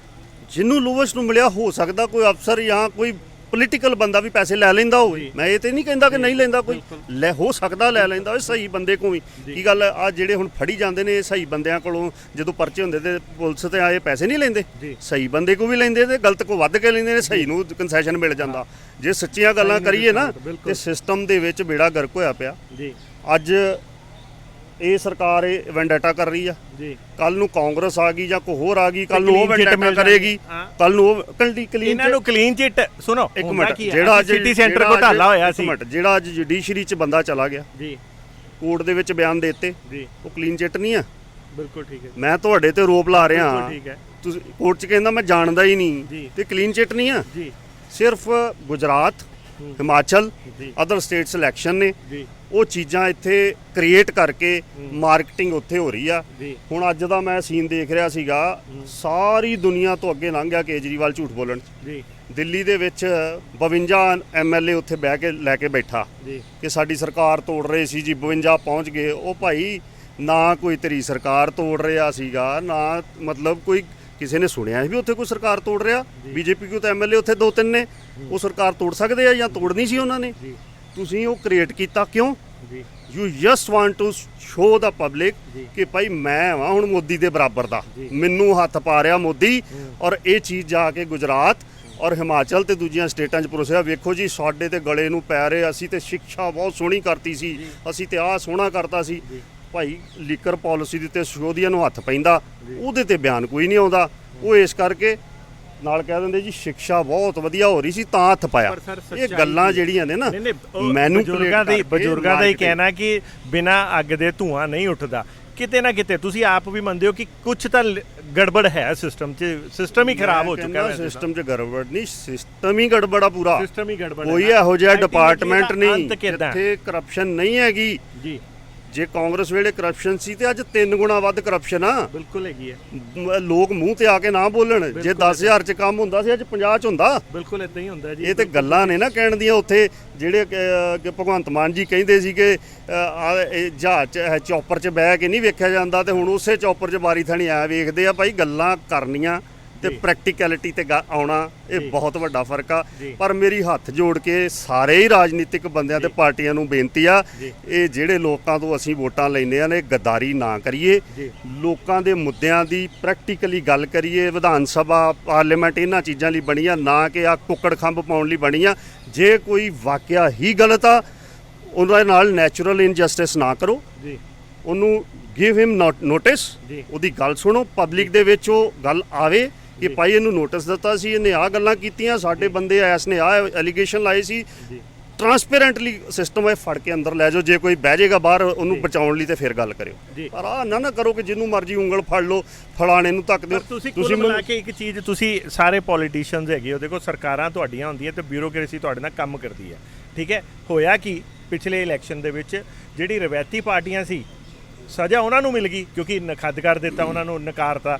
ਜਿਹਨੂੰ ਲੋਐਸਟ ਨੂੰ ਮਿਲਿਆ, ਹੋ ਸਕਦਾ ਕੋਈ ਅਫਸਰ ਜਾਂ ਕੋਈ ਪੋਲੀਟੀਕਲ ਬੰਦਾ ਵੀ ਪੈਸੇ ਲੈ ਲੈਂਦਾ ਹੋਵੇ। ਮੈਂ ਇਹ ਤੇ ਨਹੀਂ ਕਹਿੰਦਾ ਕਿ ਨਹੀਂ ਲੈਂਦਾ, ਕੋਈ ਲੈ ਹੋ ਸਕਦਾ ਲੈ ਲੈਂਦਾ ਹੋਵੇ ਸਹੀ ਬੰਦੇ ਕੋਲ ਵੀ। ਕੀ ਗੱਲ ਆ, ਜਿਹੜੇ ਹੁਣ ਫੜੀ ਜਾਂਦੇ ਨੇ ਸਹੀ ਬੰਦਿਆਂ ਕੋਲੋਂ, ਜਦੋਂ ਪਰਚੇ ਹੁੰਦੇ ਤੇ ਪੁਲਿਸ ਤੇ ਆਏ ਪੈਸੇ ਨਹੀਂ ਲੈਂਦੇ, ਸਹੀ ਬੰਦੇ ਕੋ ਵੀ ਲੈਂਦੇ ਤੇ ਗਲਤ ਕੋ ਵੱਧ ਕੇ ਲੈਂਦੇ ਨੇ, ਸਹੀ ਨੂੰ ਕੰਸੈਸ਼ਨ ਮਿਲ ਜਾਂਦਾ। ਜੇ ਸੱਚੀਆਂ ਗੱਲਾਂ ਕਰੀਏ ਨਾ ਤੇ ਸਿਸਟਮ ਦੇ ਵਿੱਚ ਬੇੜਾ ਗਰਕ ਹੋਇਆ ਪਿਆ। ਅੱਜ ਇਹ ਸਰਕਾਰ ਇਹ ਵੈਂਡੇਟਾ ਕਰ ਰਹੀ ਆ, ਕੱਲ ਨੂੰ ਕਾਂਗਰਸ ਆ ਗਈ ਜਾਂ ਕੋਈ ਹੋਰ ਆ ਗਈ, ਕੱਲ ਨੂੰ ਉਹ ਵੈਂਡੇਟਾ ਕਰੇਗੀ, ਕੱਲ ਨੂੰ ਉਹ ਇਹਨਾਂ ਨੂੰ ਕਲੀਨ ਚਿੱਟ। ਸੁਣੋ ਇੱਕ ਮਿੰਟ, ਜਿਹੜਾ ਸਿਟੀ ਸੈਂਟਰ ਘੋਟਾਲਾ ਹੋਇਆ ਸੀ, ਜਿਹੜਾ ਅੱਜ ਜੁਡੀਸ਼ਰੀ 'ਚ ਬੰਦਾ ਚਲਾ ਗਿਆ ਜੀ, ਕੋਰਟ ਦੇ ਵਿੱਚ ਬਿਆਨ ਦੇ ਦਿੱਤੇ, ਉਹ ਕਲੀਨ ਚਿੱਟ ਨਹੀਂ ਆ। ਬਿਲਕੁਲ ਠੀਕ ਹੈ। ਮੈਂ ਤੁਹਾਡੇ ਤੇ ਆਰੋਪ ਲਾ ਰਿਹਾ, ਤੁਸੀਂ ਕੋਰਟ 'ਚ ਕਹਿੰਦਾ ਮੈਂ ਜਾਣਦਾ ਹੀ ਨਹੀਂ, ਤੇ ਕਲੀਨ ਚਿੱਟ ਨਹੀਂ ਆ। ਸਿਰਫ Gujarat, Himachal, other state selection ਨੇ, ਉਹ ਚੀਜ਼ਾਂ ਇੱਥੇ ਕ੍ਰੀਏਟ ਕਰਕੇ ਮਾਰਕੀਟਿੰਗ ਉੱਥੇ ਹੋ ਰਹੀ ਆ। ਹੁਣ ਅੱਜ ਦਾ ਮੈਂ ਸੀਨ ਦੇਖ ਰਿਹਾ ਸੀਗਾ, ਸਾਰੀ ਦੁਨੀਆ ਤੋਂ ਅੱਗੇ ਲੰਘ ਗਿਆ ਕੇਜਰੀਵਾਲ ਝੂਠ ਬੋਲਣ। ਦਿੱਲੀ ਦੇ ਵਿੱਚ 52 MLA ਉੱਥੇ ਬਹਿ ਕੇ ਲੈ ਕੇ ਬੈਠਾ ਕਿ ਸਾਡੀ ਸਰਕਾਰ ਤੋੜ ਰਹੇ ਸੀ ਜੀ, 52 ਪਹੁੰਚ ਗਏ। ਉਹ ਭਾਈ ਨਾ ਕੋਈ ਤੇਰੀ ਸਰਕਾਰ ਤੋੜ ਰਿਹਾ ਸੀਗਾ, ਨਾ ਮਤਲਬ ਕੋਈ ਕਿਸੇ ਨੇ ਸੁਣਿਆ ਵੀ ਉੱਥੇ ਕੋਈ ਸਰਕਾਰ ਤੋੜ ਰਿਹਾ। ਬੀਜੇਪੀ ਕੋ ਤਾਂ MLA ਉੱਥੇ 2-3 ਨੇ, ਉਹ ਸਰਕਾਰ ਤੋੜ ਸਕਦੇ ਆ ਜਾਂ ਤੋੜਨੀ ਸੀ ਉਹਨਾਂ ਨੇ। ਤੁਸੀਂ ਉਹ ਕ੍ਰੀਏਟ ਕੀਤਾ ਕਿਉਂ? You just want to show the public ਕਿ ਭਾਈ ਮੈਂ ਵਾਂ ਹੁਣ ਮੋਦੀ ਦੇ ਬਰਾਬਰ ਦਾ, ਮੈਨੂੰ ਹੱਥ ਪਾ ਰਿਹਾ ਮੋਦੀ। ਔਰ ਇਹ ਚੀਜ਼ ਜਾ ਕੇ ਗੁਜਰਾਤ ਔਰ ਹਿਮਾਚਲ ਤੇ ਦੂਜੀਆਂ ਸਟੇਟਾਂ 'ਚ ਪਰੋਸਿਆ। ਵੇਖੋ ਜੀ ਸਾਡੇ ਤੇ ਗਲੇ ਨੂੰ ਪੈ ਰਹੇ, ਅਸੀਂ ਤੇ ਸਿੱਖਿਆ ਬਹੁਤ ਸੋਹਣੀ ਕਰਤੀ ਸੀ, ਅਸੀਂ ਤੇ ਆਹ ਸੋਹਣਾ ਕਰਤਾ ਸੀ। ਭਾਈ ਲੀਕਰ ਪਾਲਿਸੀ ਦੇ ਉੱਤੇ ਸਿਸੋਦੀਆ ਨੂੰ ਹੱਥ ਪੈਂਦਾ, ਉਹਦੇ ਤੇ ਬਿਆਨ ਕੋਈ ਨਹੀਂ ਆਉਂਦਾ। ਉਹ ਇਸ ਕਰਕੇ ਨਾਲ ਕਹਿ ਦਿੰਦੇ ਜੀ ਸਿੱਖਿਆ ਬਹੁਤ ਵਧੀਆ ਹੋ ਰਹੀ ਸੀ ਤਾਂ ਹੱਥ ਪਾਇਆ। ਇਹ ਗੱਲਾਂ ਜਿਹੜੀਆਂ ਨੇ ਨਾ ਮੈਨੂੰ ਬਜ਼ੁਰਗਾਂ ਦਾ ਹੀ ਕਹਿਣਾ ਕਿ ਬਿਨਾਂ ਅੱਗ ਦੇ ਧੂਆਂ ਨਹੀਂ ਉੱਠਦਾ। ਕਿਤੇ ਨਾ ਕਿਤੇ ਤੁਸੀਂ ਆਪ ਵੀ ਮੰਨਦੇ ਹੋ ਕਿ ਕੁਝ ਤਾਂ ਗੜਬੜ ਹੈ ਸਿਸਟਮ 'ਚ, ਸਿਸਟਮ ਹੀ ਖਰਾਬ ਹੋ ਚੁੱਕਾ ਹੈ। ਸਿਸਟਮ 'ਚ ਗੜਬੜ ਨਹੀਂ, ਸਿਸਟਮ ਹੀ ਗੜਬੜ ਆ ਪੂਰਾ। ਸਿਸਟਮ ਹੀ ਗੜਬੜ, ਕੋਈ ਇਹੋ ਜਿਹਾ ਡਿਪਾਰਟਮੈਂਟ ਨਹੀਂ ਜਿੱਥੇ ਕਰਪਸ਼ਨ ਨਹੀਂ ਹੈਗੀ ਜੀ। ਜੇ ਕਾਂਗਰਸ ਵੇਲੇ ਕਰਪਸ਼ਨ ਸੀ ਤੇ ਅੱਜ 3 ਗੁਣਾ ਵੱਧ ਕਰਪਸ਼ਨ ਆ। ਬਿਲਕੁਲ ਹੈਗੀ ਹੈ। ਲੋਕ ਮੂੰਹ ਤੇ ਆ ਕੇ ਨਾ ਬੋਲਣ, ਜੇ 10,000 ਚ ਕੰਮ ਹੁੰਦਾ ਸੀ ਅੱਜ 50 ਚ ਹੁੰਦਾ। ਬਿਲਕੁਲ ਇਦਾਂ ਹੀ ਹੁੰਦਾ ਜੀ। ਇਹ ਤੇ ਗੱਲਾਂ ਨੇ ਨਾ ਕਹਿਣ ਦੀਆਂ। ਉੱਥੇ ਜਿਹੜੇ ਭਗਵੰਤ ਮਾਨ ਜੀ ਕਹਿੰਦੇ ਸੀ ਕਿ ਜਹਾਜ਼ ਚ ਚੌਪਰ ਚ ਬਹਿ ਕੇ ਨਹੀਂ ਵੇਖਿਆ ਜਾਂਦਾ, ਤੇ ਹੁਣ ਉਸੇ ਚੌਪਰ ਚ ਬਾਰੀ ਥਣੀ ਆ ਵੇਖਦੇ ਆ। ਭਾਈ ਗੱਲਾਂ ਕਰਨੀਆਂ ਤੇ ਪ੍ਰੈਕਟੀਕੈਲਿਟੀ ਤੇ ਆਉਣਾ, ਇਹ ਬਹੁਤ ਵੱਡਾ ਫਰਕ ਆ। ਪਰ ਮੇਰੀ ਹੱਥ ਜੋੜ ਕੇ ਸਾਰੇ ਹੀ ਰਾਜਨੀਤਿਕ ਬੰਦਿਆਂ ਤੇ ਪਾਰਟੀਆਂ ਨੂੰ ਬੇਨਤੀ ਆ, ਇਹ ਜਿਹੜੇ ਲੋਕਾਂ ਤੋਂ ਅਸੀਂ ਵੋਟਾਂ ਲੈਂਦੇ ਆ ਨੇ, ਗੱਦਾਰੀ ਨਾ ਕਰੀਏ। ਲੋਕਾਂ ਦੇ ਮੁੱਦਿਆਂ ਦੀ ਪ੍ਰੈਕਟੀਕਲੀ ਗੱਲ ਕਰੀਏ। ਵਿਧਾਨ ਸਭਾ ਪਾਰਲੀਮੈਂਟ ਇਹਨਾਂ ਚੀਜ਼ਾਂ ਲਈ ਬਣੀ ਆ, ਨਾ ਕਿ ਆ ਕੁੱਕੜ ਖੰਭ ਪਾਉਣ ਲਈ ਬਣੀ ਆ। ਜੇ ਕੋਈ ਵਾਕਿਆ ਹੀ ਗਲਤ ਆ ਉਹਨਾਂ ਨਾਲ ਨੈਚੁਰਲ ਇਨਜਸਟਿਸ ਨਾ ਕਰੋ, ਉਹਨੂੰ ਗਿਵ ਹਿਮ ਨੋਟਿਸ, ਉਹਦੀ ਗੱਲ ਸੁਣੋ, ਪਬਲਿਕ ਦੇ ਵਿੱਚ ਉਹ ਗੱਲ ਆਵੇ ਕਿ ਭਾਈ ਇਹਨੂੰ ਨੋਟਿਸ ਦਿੱਤਾ ਸੀ, ਇਹਨੇ ਆਹ ਗੱਲਾਂ ਕੀਤੀਆਂ, ਸਾਡੇ ਬੰਦੇ ਐਸ ਨੇ ਆਹ ਐਲੀਗੇਸ਼ਨ ਲਾਏ ਸੀ। ਟਰਾਂਸਪੇਰੈਂਟਲੀ ਸਿਸਟਮ ਇਹ ਫੜ ਕੇ ਅੰਦਰ ਲੈ ਜਾਓ। ਜੇ ਕੋਈ ਬਹਿ ਜਾਏਗਾ ਬਾਹਰ ਉਹਨੂੰ ਬਚਾਉਣ ਲਈ ਤੇ ਫਿਰ ਗੱਲ ਕਰਿਓ। ਪਰ ਆਹ ਨਾ ਕਰੋ ਕਿ ਜਿਹਨੂੰ ਮਰਜ਼ੀ ਉਂਗਲ ਫੜ ਲਓ, ਫਲਾਣੇ ਨੂੰ ਧੱਕ ਦਿਓ। ਤੁਸੀਂ ਮਿਲਾ ਕੇ ਇੱਕ ਚੀਜ਼, ਤੁਸੀਂ ਸਾਰੇ ਪੋਲੀਟੀਸ਼ੀਅਨਸ ਹੈਗੇ ਹੋ, ਦੇਖੋ ਸਰਕਾਰਾਂ ਤੁਹਾਡੀਆਂ ਹੁੰਦੀਆਂ ਤੇ ਬਿਊਰੋਕ੍ਰੇਸੀ ਤੁਹਾਡੇ ਨਾਲ ਕੰਮ ਕਰਦੀ ਹੈ, ਠੀਕ ਹੈ। ਹੋਇਆ ਕਿ ਪਿਛਲੇ ਇਲੈਕਸ਼ਨ ਦੇ ਵਿੱਚ ਜਿਹੜੀ ਰਵਾਇਤੀ ਪਾਰਟੀਆਂ ਸੀ, ਸਜ਼ਾ ਉਹਨਾਂ ਨੂੰ ਮਿਲ ਗਈ ਕਿਉਂਕਿ ਨਖੱਦ ਕਰ ਦਿੱਤਾ, ਉਹਨਾਂ ਨੂੰ ਨਕਾਰਤਾ।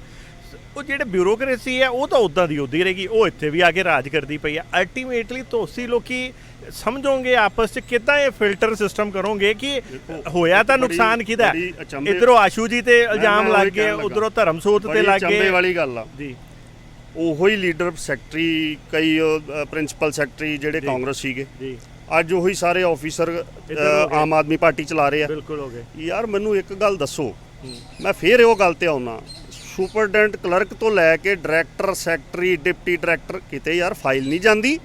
ਉਹ ਜਿਹੜੇ ਬਿਊਰੋਕ੍ਰੇਸੀ ਹੈ ਉਹ ਤਾਂ ਉੱਦਾਂ ਦੀ ਉੱਦਾਂ ਹੀ ਰਹੇਗੀ, ਉਹ ਇੱਥੇ ਵੀ ਆ ਕੇ ਰਾਜ ਕਰਦੀ ਪਈ ਹੈ। ਅਲਟੀਮੇਟਲੀ ਤੁਸੀਂ ਲੋਕੀ ਸਮਝੋਗੇ ਆਪਸ 'ਚ ਕਿੱਦਾਂ ਇਹ ਫਿਲਟਰ ਸਿਸਟਮ ਕਰੋਗੇ ਕਿ ਹੋਇਆ ਤਾਂ ਨੁਕਸਾਨ ਕਿਹਦਾ। ਇੱਧਰੋਂ ਆਸ਼ੂ ਜੀ ਤੇ ਇਲਜ਼ਾਮ ਲੱਗ ਗਏ, ਉੱਧਰੋਂ ਧਰਮਸੋਤ ਤੇ ਲੱਗ ਗਏ। ਵਾਲੀ ਗੱਲ ਆ ਜੀ। ਉਹੋ ਹੀ ਲੀਡਰ ਸੈਕਟਰੀ, ਕਈ ਪ੍ਰਿੰਸੀਪਲ ਸੈਕਟਰੀ ਜਿਹੜੇ ਕਾਂਗਰਸ ਸੀਗੇ, ਅੱਜ ਉਹੀ ਸਾਰੇ ਆਫੀਸਰ ਆਮ ਆਦਮੀ ਪਾਰਟੀ ਚਲਾ ਰਹੇ ਆ। ਬਿਲਕੁਲ ਹੋ ਗਏ। ਯਾਰ ਮੈਨੂੰ ਇੱਕ ਗੱਲ ਦੱਸੋ, ਮੈਂ ਫੇਰ ਉਹ ਗੱਲ ਤੇ ਆਉਣਾ, ਸੁਪਰਡੈਂਟ ਕਲਰਕ ਤੋਂ ਲੈ ਕੇ ਡਾਇਰੈਕਟਰ, ਸੈਕਟਰੀ, ਡਿਪਟੀ ਡਾਇਰੈਕਟਰ, ਕਿਤੇ ਯਾਰ ਫਾਈਲ ਨਹੀਂ ਜਾਂਦੀ,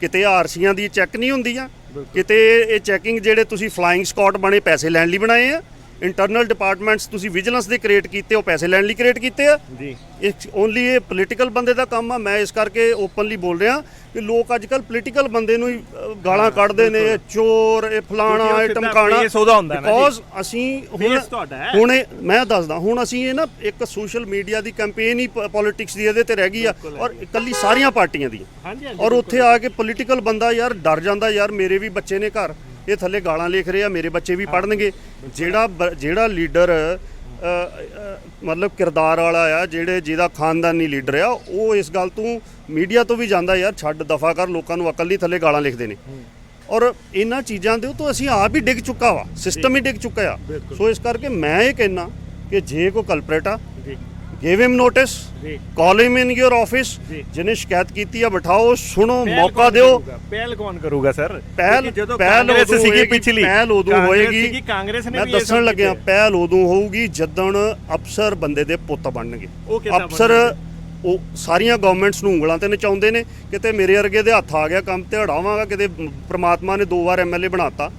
ਕਿਤੇ ਆਰਸੀਆਂ ਦੀ ਚੈੱਕ ਨਹੀਂ ਹੁੰਦੀਆਂ, ਕਿਤੇ ਇਹ ਚੈਕਿੰਗ ਜਿਹੜੇ ਤੁਸੀਂ ਫਲਾਈਂਗ ਸਕਾਡ ਬਣੇ ਪੈਸੇ ਲੈਣ ਲਈ ਬਣਾਏ ਆ। ਇੰਟਰਨਲ ਡਿਪਾਰਟਮੈਂਟਸ ਤੁਸੀਂ ਵਿਜੀਲੈਂਸ ਦੇ ਕ੍ਰੀਏਟ ਕੀਤੇ, ਉਹ ਪੈਸੇ ਲੈਣ ਲਈ ਕ੍ਰੀਏਟ ਕੀਤੇ ਆ ਜੀ। ਇਹ ਓਨਲੀ ਇਹ ਪੋਲੀਟੀਕਲ ਬੰਦੇ ਦਾ ਕੰਮ ਆ। ਮੈਂ ਇਸ ਕਰਕੇ ਓਪਨਲੀ ਬੋਲ ਰਿਹਾ ਕਿ ਲੋਕ ਅੱਜ ਕੱਲ ਪੋਲੀਟੀਕਲ ਬੰਦੇ ਨੂੰ ਹੀ ਗਾਲਾਂ ਕੱਢਦੇ ਨੇ, ਚੋਰ, ਇਹ ਫਲਾਣਾ, ਇਹ ਟਮਕਾਣਾ। ਬਿਕੋਜ਼ ਅਸੀਂ ਹੁਣ ਮੈਂ ਦੱਸਦਾ, ਹੁਣ ਅਸੀਂ ਇਹ ਨਾ ਇੱਕ ਸੋਸ਼ਲ ਮੀਡੀਆ ਦੀ ਕੈਂਪੇਨ ਹੀ ਪੋਲੀਟਿਕਸ ਦੀ ਇਹਦੇ ਤੇ ਰਹਿ ਗਈ ਆ, ਔਰ ਇਕੱਲੀ ਸਾਰੀਆਂ ਪਾਰਟੀਆਂ ਦੀ। ਔਰ ਉੱਥੇ ਆ ਕੇ ਪੋਲੀਟੀਕਲ ਬੰਦਾ ਯਾਰ ਡਰ ਜਾਂਦਾ, ਯਾਰ ਮੇਰੇ ਵੀ ਬੱਚੇ ਨੇ ਘਰ, ਇਹ ਥੱਲੇ ਗਾਲਾਂ ਲਿਖ ਰਹੇ ਆ, ਮੇਰੇ ਬੱਚੇ ਵੀ ਪੜ੍ਹਨਗੇ। ਜਿਹੜਾ ਲੀਡਰ ਮਤਲਬ ਕਿਰਦਾਰ ਵਾਲਾ ਆ, ਜਿਹਦਾ ਖਾਨਦਾਨੀ ਲੀਡਰ ਆ, ਉਹ ਇਸ ਗੱਲ ਤੋਂ ਮੀਡੀਆ ਤੋਂ ਵੀ ਜਾਂਦਾ ਯਾਰ ਛੱਡ ਦਫਾ ਕਰ, ਲੋਕਾਂ ਨੂੰ ਅਕਲ ਨਹੀਂ, ਥੱਲੇ ਗਾਲਾਂ ਲਿਖਦੇ ਨੇ। ਔਰ ਇਹਨਾਂ ਚੀਜ਼ਾਂ ਦੇ ਤੋਂ ਅਸੀਂ ਆਪ ਹੀ ਡਿੱਗ ਚੁੱਕਾ ਵਾ, ਸਿਸਟਮ ਹੀ ਡਿੱਗ ਚੁੱਕਾ ਆ। ਸੋ ਇਸ ਕਰਕੇ ਮੈਂ ਇਹ ਕਹਿਣਾ ਕਿ ਜੇ ਕੋਈ ਕਲਪਰੇਟ ਆ, ਗਿਵ ਹਿਮ ਨੋਟਿਸ, ਕਾਲ ਹਿਮ ਇਨ ਯੋਰ ਆਫਿਸ, ਜਿਹਨੇ ਸ਼ਿਕਾਇਤ ਕੀਤੀ ਆ ਬਿਠਾਓ, ਸੁਣੋ, ਮੌਕਾ ਦਿਓ। ਪਹਿਲ ਕੌਣ ਕਰੂਗਾ ਸਰ? ਪਹਿਲ ਸੀਗੀ ਪਿਛਲੀ, ਪਹਿਲ ਉਦੋਂ ਹੋਏਗੀ। ਮੈਂ ਦੱਸਣ ਲੱਗਿਆ, ਪਹਿਲ ਉਦੋਂ ਹੋਊਗੀ ਜਦੋਂ ਅਫਸਰ ਬੰਦੇ ਦੇ ਪੁੱਤ ਬਣਨਗੇ। ਅਫਸਰ ਉਹ ਸਾਰੀਆਂ ਗਵਰਨਮੈਂਟਸ ਨੂੰ ਉਂਗਲਾਂ ਤੇ ਨਚਾਉਂਦੇ ਨੇ, ਕਿਤੇ ਮੇਰੇ ਵਰਗੇ ਦੇ ਹੱਥ ਆ ਗਿਆ ਕੰਮ ਤੇ ਹੜਾਵਾਂਗਾ, ਕਿਤੇ ਪ੍ਰਮਾਤਮਾ ਨੇ 2 ਵਾਰ ਐਮਐਲਏ ਬਣਾਤਾ।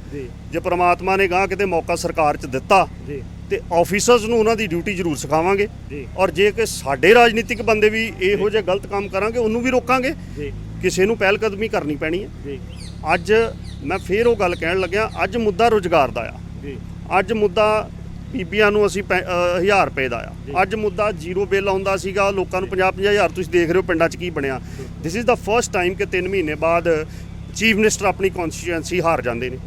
ਜੇ ਪ੍ਰਮਾਤਮਾ ਨੇ ਗਾਂ ਕਿਤੇ ਮੌਕਾ ਸਰਕਾਰ 'ਚ ਦਿੱਤਾ ਤੇ ਆਫੀਸਰਸ ਨੂੰ ਉਹਨਾਂ ਦੀ ਡਿਊਟੀ ਜ਼ਰੂਰ ਸਿਖਾਵਾਂਗੇ। ਔਰ ਜੇ ਕਿ ਸਾਡੇ ਰਾਜਨੀਤਿਕ ਬੰਦੇ ਵੀ ਇਹੋ ਜਿਹੇ ਗਲਤ ਕੰਮ ਕਰਾਂਗੇ, ਉਹਨੂੰ ਵੀ ਰੋਕਾਂਗੇ। ਕਿਸੇ ਨੂੰ ਪਹਿਲ ਕਦਮੀ ਕਰਨੀ ਪੈਣੀ ਹੈ। ਅੱਜ ਮੈਂ ਫੇਰ ਉਹ ਗੱਲ ਕਹਿਣ ਲੱਗਿਆ, ਅੱਜ ਮੁੱਦਾ ਰੁਜ਼ਗਾਰ ਦਾ ਆ। ਅੱਜ ਮੁੱਦਾ ਬੀਬੀਆਂ ਨੂੰ ਅਸੀਂ 1000 ਰੁਪਏ ਦਾ ਆ। ਅੱਜ ਮੁੱਦਾ ਜ਼ੀਰੋ ਬਿੱਲ ਆਉਂਦਾ ਸੀਗਾ ਲੋਕਾਂ ਨੂੰ 50-50 ਹਜ਼ਾਰ। ਤੁਸੀਂ ਦੇਖ ਰਹੇ ਹੋ ਪਿੰਡਾਂ 'ਚ ਕੀ ਬਣਿਆ। This is the first time ਕਿ 3 ਮਹੀਨੇ ਬਾਅਦ ਚੀਫ ਮਿਨਿਸਟਰ ਆਪਣੀ ਕੌਂਸਟੀਚੁਐਂਸੀ ਹਾਰ ਜਾਂਦੇ ਨੇ।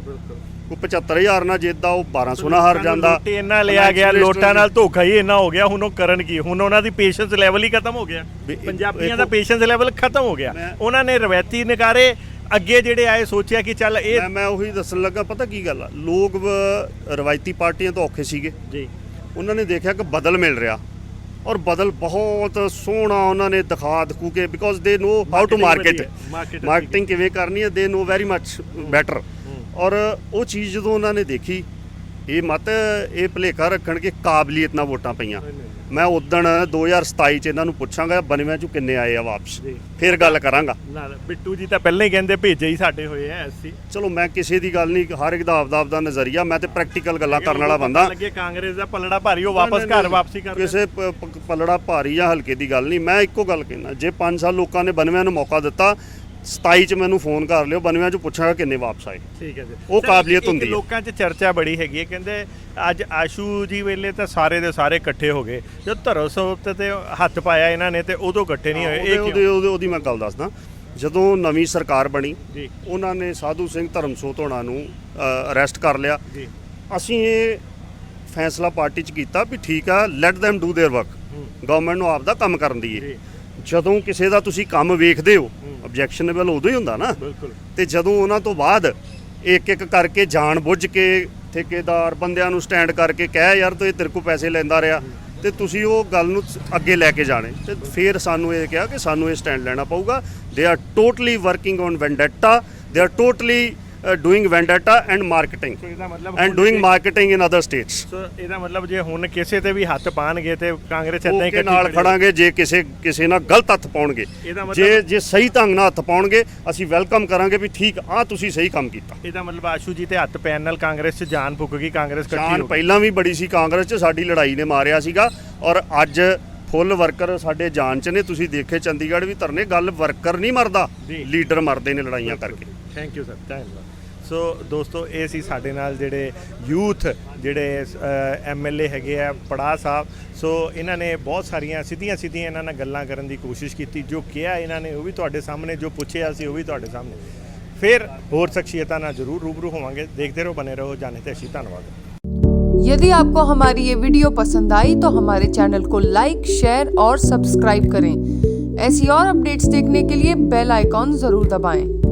ਉਹ 75,000 ਨਾਲ ਜਿੱਤਦਾ, ਉਹ 1200 ਨਾਲ ਹਾਰ ਜਾਂਦਾ। ਇੰਨਾ ਲਿਆ ਗਿਆ, ਲੋਟਾਂ ਨਾਲ ਧੋਖਾ ਹੀ ਇੰਨਾ ਹੋ ਗਿਆ। ਹੁਣ ਉਹ ਕਰਨ ਕੀ? ਹੁਣ ਉਹਨਾਂ ਦੀ ਪੇਸ਼ੈਂਸ ਲੈਵਲ ਹੀ ਖਤਮ ਹੋ ਗਿਆ। ਪੰਜਾਬੀਆਂ ਦਾ ਪੇਸ਼ੈਂਸ ਲੈਵਲ ਖਤਮ ਹੋ ਗਿਆ। ਉਹਨਾਂ ਨੇ ਰਵਾਇਤੀ ਨਕਾਰੇ ਅੱਗੇ ਜਿਹੜੇ ਆਏ, ਸੋਚਿਆ ਕਿ ਚੱਲ ਇਹ ਮੈਂ ਉਹੀ ਦੱਸਣ ਲੱਗਾ। ਪਤਾ ਕੀ ਗੱਲ ਆ, ਲੋਕ ਰਵਾਇਤੀ ਪਾਰਟੀਆਂ ਤੋਂ ਔਖੇ ਸੀਗੇ ਜੀ। ਉਹਨਾਂ ਨੇ ਦੇਖਿਆ ਕਿ ਬਦਲ ਮਿਲ ਰਿਹਾ, ਔਰ ਬਦਲ ਬਹੁਤ ਸੋਹਣਾ ਉਹਨਾਂ ਨੇ ਦਿਖਾ ਦਖੂ ਕੇ, ਬਿਕੋਜ਼ ਦੇ ਨੋ ਹਾਊ ਟੂ ਮਾਰਕੀਟਿੰਗ ਕਿਵੇਂ ਕਰਨੀ ਹੈ, ਦੇ ਨੋ ਵੈਰੀ ਮੱਚ ਬੈਟਰ। ਔਰ ਉਹ ਚੀਜ਼ ਜਦੋਂ ਉਹਨਾਂ ਨੇ ਦੇਖੀ ਇਹ ਮਤ ਇਹ ਭੁਲੇਖਾ ਰੱਖਣ ਕਿ ਕਾਬਲੀਅਤ ਨਾਲ ਵੋਟਾਂ ਪਈਆਂ। ਮੈਂ ਉਦਣ 2027 ਚ ਇਹਨਾਂ ਨੂੰ ਪੁੱਛਾਂਗਾ 92 ਚੋਂ ਕਿੰਨੇ ਆਏ ਆ ਵਾਪਸ, ਫਿਰ ਗੱਲ ਕਰਾਂਗਾ। ਬਿੱਟੂ ਜੀ ਤਾਂ ਪਹਿਲਾਂ ਹੀ ਕਹਿੰਦੇ ਭੇਜੇ ਹੀ ਸਾਡੇ ਹੋਏ ਆ ਐਸੀ। ਚਲੋ ਮੈਂ ਕਿਸੇ ਦੀ ਗੱਲ ਨਹੀਂ, ਹਰ ਇੱਕ ਦਾ ਆਪਦਾ ਨਜ਼ਰੀਆ, ਮੈਂ ਤੇ ਪ੍ਰੈਕਟੀਕਲ ਗੱਲਾਂ ਕਰਨ ਵਾਲਾ ਬੰਦਾ। ਲੱਗੇ ਕਾਂਗਰਸ ਦਾ ਪਲੜਾ ਭਾਰੀ, ਉਹ ਵਾਪਸ ਘਰ ਵਾਪਸੀ ਕਰ ਕਿਸੇ ਪਲੜਾ ਭਾਰੀ ਜਾਂ ਹਲਕੇ ਦੀ ਗੱਲ ਨਹੀਂ। ਮੈਂ ਇੱਕੋ ਗੱਲ ਕਹਿਣਾ, ਜੇ 5 ਸਾਲ ਲੋਕਾਂ ਨੇ 92 ਨੂੰ ਮੌਕਾ ਦਿੱਤਾ, 27 ਚ ਮੈਨੂੰ ਫੋਨ ਕਰ ਲਿਓ, 92 ਚ ਪੁੱਛਾਂਗਾ ਕਿੰਨੇ ਵਾਪਸ ਆਏ। ਠੀਕ ਹੈ ਜੀ, ਉਹ ਕਾਬਲੀਅਤ ਹੁੰਦੀ ਹੈ। ਲੋਕਾਂ 'ਚ ਚਰਚਾ ਬੜੀ ਹੈਗੀ ਹੈ, ਕਹਿੰਦੇ ਅੱਜ ਆਸ਼ੂ ਜੀ ਵੇਲੇ ਤਾਂ ਸਾਰੇ ਦੇ ਸਾਰੇ ਇਕੱਠੇ ਹੋ ਗਏ, ਜਦ ਧਰੋ ਸੋਬਤ ਤੇ ਹੱਥ ਪਾਇਆ ਇਹਨਾਂ ਨੇ ਤੇ ਉਦੋਂ ਇਕੱਠੇ ਨਹੀਂ ਹੋਏ। ਇਹ ਉਹਦੀ ਮੈਂ ਗੱਲ ਦੱਸਦਾ। ਜਦੋਂ ਨਵੀਂ ਸਰਕਾਰ ਬਣੀ ਜੀ, ਉਹਨਾਂ ਨੇ ਸਾਧੂ ਸਿੰਘ ਧਰਮਸੋਤ ਹੋਣਾ ਨੂੰ ਅਰੈਸਟ ਕਰ ਲਿਆ ਜੀ। ਅਸੀਂ ਇਹ ਫੈਸਲਾ ਪਾਰਟੀ 'ਚ ਕੀਤਾ ਵੀ ਠੀਕ ਆ, let them do their work, government ਨੂੰ ਆਪਦਾ ਕੰਮ ਕਰਨ ਦੀਏ। ਜਦੋਂ ਕਿਸੇ ਦਾ ਤੁਸੀਂ ਕੰਮ ਵੇਖਦੇ ਹੋ, ਆਬਜੈਕਸ਼ਨੇਬਲ ਉਦੋਂ ਹੀ ਹੁੰਦਾ ਨਾ। ਬਿਲਕੁਲ। ਤੇ ਜਦੋਂ ਉਹਨਾਂ ਤੋਂ ਬਾਅਦ ਇੱਕ ਇੱਕ ਕਰਕੇ ਜਾਣ ਬੁੱਝ ਕੇ ਠੇਕੇਦਾਰ ਬੰਦਿਆਂ ਨੂੰ ਸਟੈਂਡ ਕਰਕੇ ਕਹਿ ਯਾਰ ਤੂੰ ਇਹ ਤੇਰੇ ਕੋਲ ਪੈਸੇ ਲੈਂਦਾ ਰਿਹਾ, ਤੇ ਤੁਸੀਂ ਉਹ ਗੱਲ ਨੂੰ ਅੱਗੇ ਲੈ ਕੇ ਜਾਣੇ, ਤੇ ਫਿਰ ਸਾਨੂੰ ਇਹ ਕਿਹਾ ਕਿ ਸਾਨੂੰ ਇਹ ਸਟੈਂਡ ਲੈਣਾ ਪਊਗਾ। They are totally working on vendetta, they are totally doing vendetta and marketing and doing marketing in other states. So ਇਹਦਾ ਮਤਲਬ ਜੇ ਹੁਣ ਕਿਸੇ ਤੇ ਵੀ ਹੱਥ ਪਾਣਗੇ ਤੇ ਕਾਂਗਰਸ ਇਦਾਂ ਹੀ ਉਹਦੇ ਨਾਲ ਖੜਾਂਗੇ। ਜੇ ਕਿਸੇ ਨਾਲ ਗਲਤ ਹੱਥ ਪਾਉਣਗੇ, ਜੇ ਸਹੀ ਢੰਗ ਨਾਲ ਹੱਥ ਪਾਉਣਗੇ, ਅਸੀਂ ਵੈਲਕਮ ਕਰਾਂਗੇ ਵੀ ਠੀਕ ਆ, ਤੁਸੀਂ ਸਹੀ ਕੰਮ ਕੀਤਾ। ਇਹਦਾ ਮਤਲਬ ਆਸ਼ੂ ਜੀ ਤੇ ਹੱਥ ਪੈਣ ਨਾਲ ਕਾਂਗਰਸ 'ਚ ਜਾਨ ਫੁੱਕ ਗਈ, ਕਾਂਗਰਸ ਇਕੱਠੀ ਹੋ ਗਈ। ਪਹਿਲਾਂ ਵੀ ਬੜੀ ਸੀ ਕਾਂਗਰਸ 'ਚ, ਸਾਡੀ ਲੜਾਈ ਨੇ ਮਾਰਿਆ ਸੀਗਾ, ਔਰ ਅੱਜ ਫੁੱਲ ਵਰਕਰ ਸਾਡੇ ਜਾਨ 'ਚ ਨੇ। ਤੁਸੀਂ ਦੇਖੇ ਚੰਡੀਗੜ੍ਹ ਵੀ ਧਰਨੇ, ਗੱਲ ਵਰਕਰ ਨਹੀਂ ਮਰਦਾ, ਲੀਡਰ ਮਰਦੇ ਨੇ ਲੜਾਈਆਂ ਕਰਕੇ। ਥੈਂਕ ਯੂ ਸਰ, ਧੰਨਵਾਦ। ਸੋ ਦੋਸਤੋ, ਇਹ ਸੀ ਸਾਡੇ ਨਾਲ ਜਿਹੜੇ ਯੂਥ ਜਿਹੜੇ MLA ਹੈਗੇ ਆ ਪੜਾਹ ਸਾਹਿਬ। ਸੋ ਇਹਨਾਂ ਨੇ ਬਹੁਤ ਸਾਰੀਆਂ ਸਿੱਧੀਆਂ ਇਹਨਾਂ ਨਾਲ ਗੱਲਾਂ ਕਰਨ ਦੀ ਕੋਸ਼ਿਸ਼ ਕੀਤੀ। ਜੋ ਕਿਹਾ ਇਹਨਾਂ ਨੇ ਉਹ ਵੀ ਤੁਹਾਡੇ ਸਾਹਮਣੇ, ਜੋ ਪੁੱਛਿਆ ਸੀ ਉਹ ਵੀ ਤੁਹਾਡੇ ਸਾਹਮਣੇ। ਫਿਰ ਹੋਰ ਸ਼ਖਸੀਅਤਾਂ ਨਾਲ ਜ਼ਰੂਰ ਰੂਬਰੂ ਹੋਵਾਂਗੇ। ਦੇਖਦੇ ਰਹੋ, बने रहो जाने ते। धन्यवाद। यदि आपको हमारी ये वीडियो पसंद आई तो हमारे चैनल को लाइक, शेयर और सब्सक्राइब करें। ऐसी और अपडेट्स देखने के लिए बेल आइकॉन जरूर दबाएं।